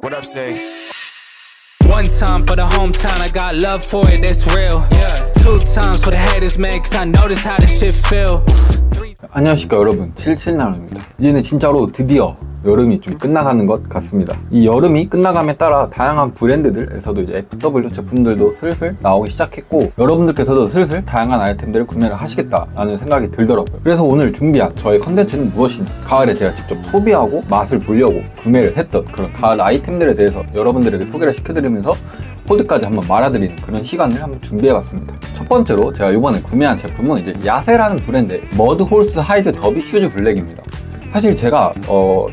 What up, say? One time for the hometown, I got love for it, that's real. Two times for the haters, man, cause I notice how this shit feel. 안녕하십니까 여러분, 77나루입니다. 이제는 진짜로 드디어 여름이 좀 끝나가는 것 같습니다. 이 여름이 끝나감에 따라 다양한 브랜드들에서도 이제 FW 제품들도 슬슬 나오기 시작했고, 여러분들께서도 슬슬 다양한 아이템들을 구매를 하시겠다라는 생각이 들더라고요. 그래서 오늘 준비한 저의 컨텐츠는 무엇이냐, 가을에 제가 직접 소비하고 맛을 보려고 구매를 했던 그런 가을 아이템들에 대해서 여러분들에게 소개를 시켜드리면서 코드까지 한번 말아드리는 그런 시간을 한번 준비해봤습니다. 첫 번째로 제가 이번에 구매한 제품은 이제 야세라는 브랜드의 머드홀스 하이드 더비 슈즈 블랙입니다. 사실 제가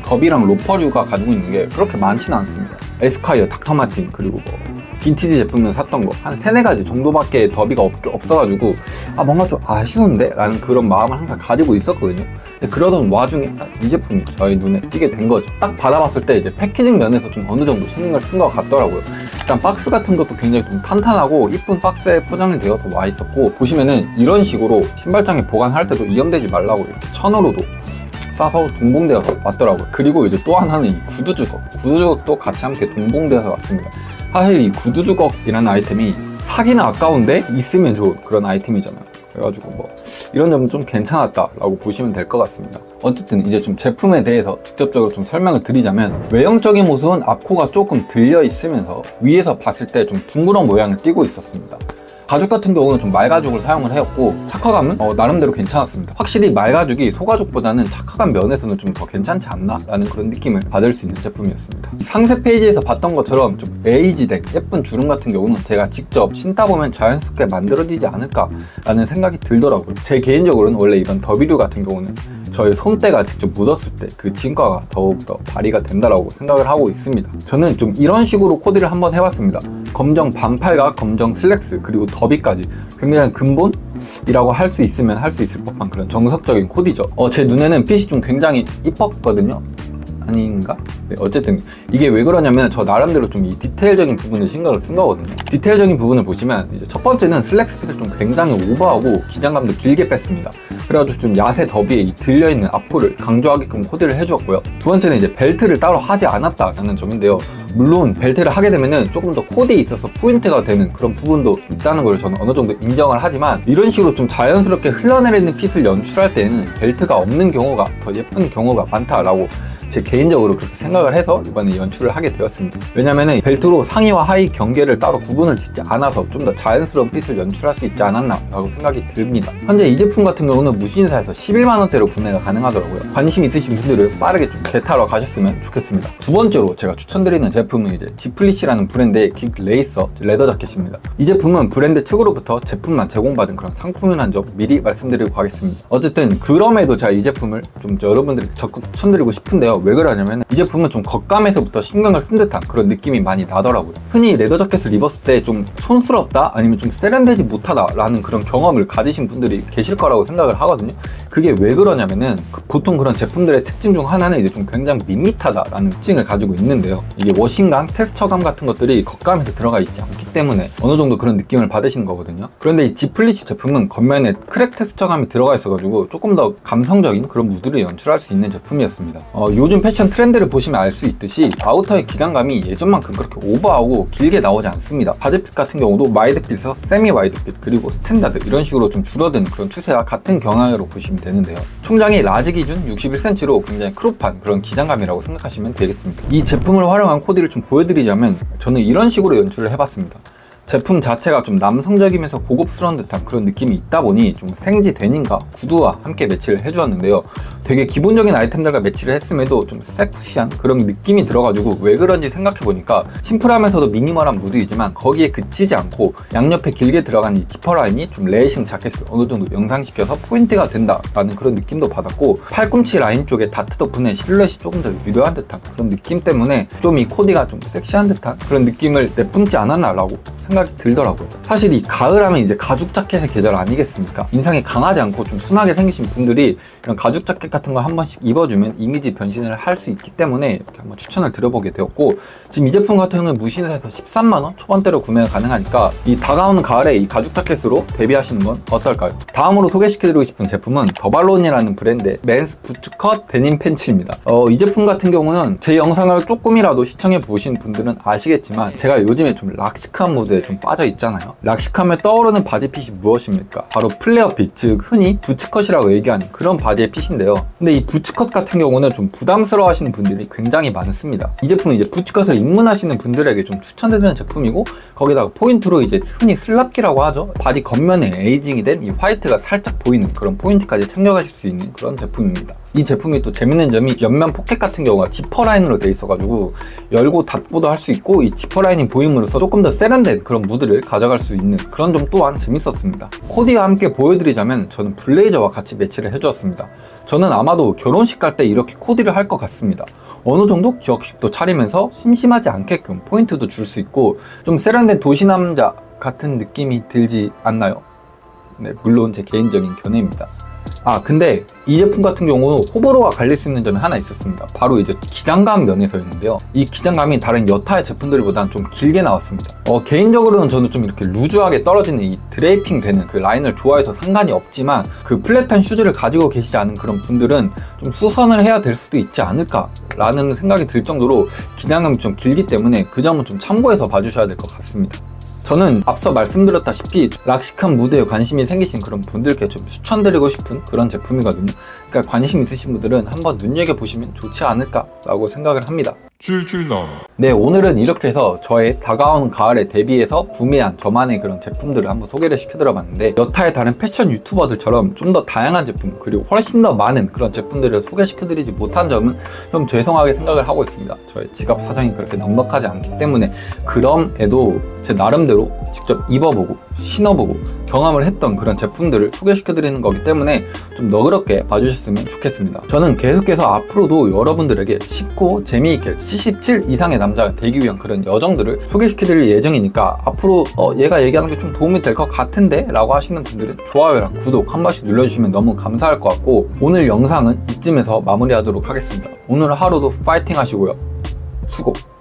더비랑 로퍼류가 가지고 있는 게 그렇게 많지는 않습니다. 에스콰이어, 닥터마틴, 그리고 빈티지 제품을 샀던 거 한 3-4가지 정도밖에 더비가 없어가지고 뭔가 좀 아쉬운데? 라는 그런 마음을 항상 가지고 있었거든요. 근데 그러던 와중에 딱 이 제품이 저희 눈에 띄게 된 거죠. 딱 받아봤을 때 이제 패키징 면에서 좀 어느 정도 신경을 쓴 것 같더라고요. 일단 박스 같은 것도 굉장히 좀 탄탄하고 이쁜 박스에 포장이 되어서 와 있었고, 보시면은 이런 식으로 신발장에 보관할 때도 이염되지 말라고 이렇게 천으로도 싸서 동봉되어서 왔더라고요. 그리고 이제 또 하나는 이 구두주걱도 같이 함께 동봉되어서 왔습니다. 사실 이 구두주걱이라는 아이템이 사기는 아까운데 있으면 좋은 그런 아이템이잖아요. 그래가지고 이런 점은 좀 괜찮았다라고 보시면 될 것 같습니다. 어쨌든 이제 좀 제품에 대해서 직접적으로 좀 설명을 드리자면, 외형적인 모습은 앞코가 조금 들려 있으면서 위에서 봤을 때 좀 둥그런 모양을 띠고 있었습니다. 가죽 같은 경우는 좀 말가죽을 사용을 해왔고, 착화감은 나름대로 괜찮았습니다. 확실히 말가죽이 소가죽보다는 착화감 면에서는 좀 더 괜찮지 않나 라는 그런 느낌을 받을 수 있는 제품이었습니다. 상세 페이지에서 봤던 것처럼 좀 베이지된 예쁜 주름 같은 경우는 제가 직접 신다 보면 자연스럽게 만들어지지 않을까 라는 생각이 들더라고요. 제 개인적으로는 원래 이런 더비류 같은 경우는 저의 손때가 직접 묻었을 때 그 진가가 더욱더 발휘가 된다라고 생각을 하고 있습니다. 저는 좀 이런 식으로 코디를 한번 해봤습니다. 검정 반팔과 검정 슬랙스, 그리고 더비까지 굉장히 근본이라고 할 수 있으면 할 수 있을 법한 그런 정석적인 코디죠. 제 눈에는 핏이 좀 굉장히 이뻤거든요. 아닌가? 네, 어쨌든 이게 왜 그러냐면 저 나름대로 좀 이 디테일적인 부분에 신경을 쓴 거거든요. 디테일적인 부분을 보시면 이제 첫 번째는 슬랙스 핏을 좀 굉장히 오버하고 기장감도 길게 뺐습니다. 그래가지고 좀 야세 더비에 이 들려있는 앞코를 강조하게끔 코디를 해주었고요. 두 번째는 이제 벨트를 따로 하지 않았다라는 점인데요. 물론 벨트를 하게 되면은 조금 더 코디에 있어서 포인트가 되는 그런 부분도 있다는 걸 저는 어느 정도 인정을 하지만, 이런 식으로 좀 자연스럽게 흘러내리는 핏을 연출할 때에는 벨트가 없는 경우가 더 예쁜 경우가 많다라고 제 개인적으로 그렇게 생각을 해서 이번에 연출을 하게 되었습니다. 왜냐면은 벨트로 상의와 하의 경계를 따로 구분을 짓지 않아서 좀 더 자연스러운 핏을 연출할 수 있지 않았나 라고 생각이 듭니다. 현재 이 제품 같은 경우는 무신사에서 11만원대로 구매가 가능하더라고요. 관심 있으신 분들은 빠르게 좀 개타러 가셨으면 좋겠습니다. 두 번째로 제가 추천드리는 제품은 이제 지플리시라는 브랜드의 긱 레이서 레더 자켓입니다. 이 제품은 브랜드 측으로부터 제품만 제공받은 그런 상품이라는 점 미리 말씀드리고 가겠습니다. 어쨌든 그럼에도 제가 이 제품을 좀 여러분들에게 적극 추천드리고 싶은데요. 왜 그러냐면 이 제품은 좀 겉감에서부터 신경을 쓴 듯한 그런 느낌이 많이 나더라고요. 흔히 레더 자켓을 입었을 때 좀 촌스럽다, 아니면 좀 세련되지 못하다 라는 그런 경험을 가지신 분들이 계실 거라고 생각을 하거든요. 그게 왜 그러냐면은 보통 그런 제품들의 특징 중 하나는 이제 좀 굉장히 밋밋하다 라는 특징을 가지고 있는데요. 이게 워싱감, 텍스처감 같은 것들이 겉감에서 들어가 있지 않기 때문에 어느 정도 그런 느낌을 받으시는 거거든요. 그런데 이 지플리시 제품은 겉면에 크랙 텍스처감이 들어가 있어가지고 조금 더 감성적인 그런 무드를 연출할 수 있는 제품이었습니다. 요즘 패션 트렌드를 보시면 알 수 있듯이 아우터의 기장감이 예전만큼 그렇게 오버하고 길게 나오지 않습니다. 바지핏 같은 경우도 와이드핏에서 세미 와이드핏, 그리고 스탠다드 이런 식으로 좀 줄어든 그런 추세와 같은 경향으로 보시면 되는데요. 총장이 라지 기준 61cm로 굉장히 크롭한 그런 기장감이라고 생각하시면 되겠습니다. 이 제품을 활용한 코디를 좀 보여드리자면, 저는 이런 식으로 연출을 해봤습니다. 제품 자체가 좀 남성적이면서 고급스러운 듯한 그런 느낌이 있다 보니 좀 생지 데님과 구두와 함께 매치를 해주었는데요. 되게 기본적인 아이템들과 매치를 했음에도 좀 섹시한 그런 느낌이 들어가지고 왜 그런지 생각해보니까 심플하면서도 미니멀한 무드이지만 거기에 그치지 않고 양옆에 길게 들어간 이 지퍼 라인이 좀 레이싱 자켓을 어느 정도 영상시켜서 포인트가 된다라는 그런 느낌도 받았고, 팔꿈치 라인 쪽에 다트 덕분에 실루엣이 조금 더 유려한 듯한 그런 느낌 때문에 좀 이 코디가 좀 섹시한 듯한 그런 느낌을 내뿜지 않았나라고 생각합니다. 생각이 들더라고요. 사실 이 가을 하면 이제 가죽 자켓의 계절 아니겠습니까? 인상이 강하지 않고 좀 순하게 생기신 분들이 이런 가죽 자켓 같은 걸 한 번씩 입어주면 이미지 변신을 할 수 있기 때문에 이렇게 한번 추천을 드려보게 되었고, 지금 이 제품 같은 경우는 무신사에서 13만원 초반대로 구매가 가능하니까 이 다가오는 가을에 이 가죽 자켓으로 데뷔하시는 건 어떨까요? 다음으로 소개시켜드리고 싶은 제품은 더발론이라는 브랜드의 맨스 부츠컷 데님 팬츠입니다. 이 제품 같은 경우는 제 영상을 조금이라도 시청해 보신 분들은 아시겠지만 제가 요즘에 좀 락시크한 무드에 좀 빠져 있잖아요. 락시크하면 떠오르는 바디핏이 무엇입니까? 바로 플레어 핏, 즉 흔히 부츠컷이라고 얘기하는 그런 바디의 핏인데요. 근데 이 부츠컷 같은 경우는 좀 부담스러워 하시는 분들이 굉장히 많습니다. 이 제품은 이제 부츠컷을 입문하시는 분들에게 좀 추천드리는 제품이고, 거기다가 포인트로 이제 흔히 슬랍기라고 하죠. 바디 겉면에 에이징이 된 이 화이트가 살짝 보이는 그런 포인트까지 챙겨가실 수 있는 그런 제품입니다. 이 제품이 또 재밌는 점이 옆면 포켓 같은 경우가 지퍼 라인으로 돼 있어가지고 열고 닫고도 할 수 있고, 이 지퍼 라인이 보임으로써 조금 더 세련된 그런 무드를 가져갈 수 있는 그런 점 또한 재밌었습니다. 코디와 함께 보여드리자면 저는 블레이저와 같이 매치를 해주었습니다. 저는 아마도 결혼식 갈 때 이렇게 코디를 할 것 같습니다. 어느 정도 기억식도 차리면서 심심하지 않게끔 포인트도 줄 수 있고 좀 세련된 도시남자 같은 느낌이 들지 않나요? 네, 물론 제 개인적인 견해입니다. 근데 이 제품 같은 경우는 호불호가 갈릴 수 있는 점이 하나 있었습니다. 바로 이제 기장감 면에서였는데요. 이 기장감이 다른 여타의 제품들보다는 좀 길게 나왔습니다. 개인적으로는 저는 좀 이렇게 루즈하게 떨어지는 이 드레이핑 되는 그 라인을 좋아해서 상관이 없지만, 그 플랫한 슈즈를 가지고 계시지 않은 그런 분들은 좀 수선을 해야 될 수도 있지 않을까 라는 생각이 들 정도로 기장감이 좀 길기 때문에 그 점은 좀 참고해서 봐주셔야 될 것 같습니다. 저는 앞서 말씀드렸다시피 락시크한 무드에 관심이 생기신 그런 분들께 좀 추천드리고 싶은 그런 제품이거든요. 그러니까 관심 있으신 분들은 한번 눈여겨보시면 좋지 않을까라고 생각을 합니다. 네, 오늘은 이렇게 해서 저의 다가오는 가을에 대비해서 구매한 저만의 그런 제품들을 한번 소개를 시켜드려봤는데, 여타의 다른 패션 유튜버들처럼 좀 더 다양한 제품 그리고 훨씬 더 많은 그런 제품들을 소개시켜드리지 못한 점은 좀 죄송하게 생각을 하고 있습니다. 저의 지갑 사정이 그렇게 넉넉하지 않기 때문에. 그럼에도 제 나름대로 직접 입어보고 신어보고 경험을 했던 그런 제품들을 소개시켜드리는 거기 때문에 좀 너그럽게 봐주셨으면 좋겠습니다. 저는 계속해서 앞으로도 여러분들에게 쉽고 재미있게 77 이상의 남자가 되기 위한 그런 여정들을 소개시켜드릴 예정이니까, 앞으로 얘가 얘기하는 게 좀 도움이 될 것 같은데 라고 하시는 분들은 좋아요랑 구독 한 번씩 눌러주시면 너무 감사할 것 같고, 오늘 영상은 이쯤에서 마무리하도록 하겠습니다. 오늘 하루도 파이팅 하시고요. 수고!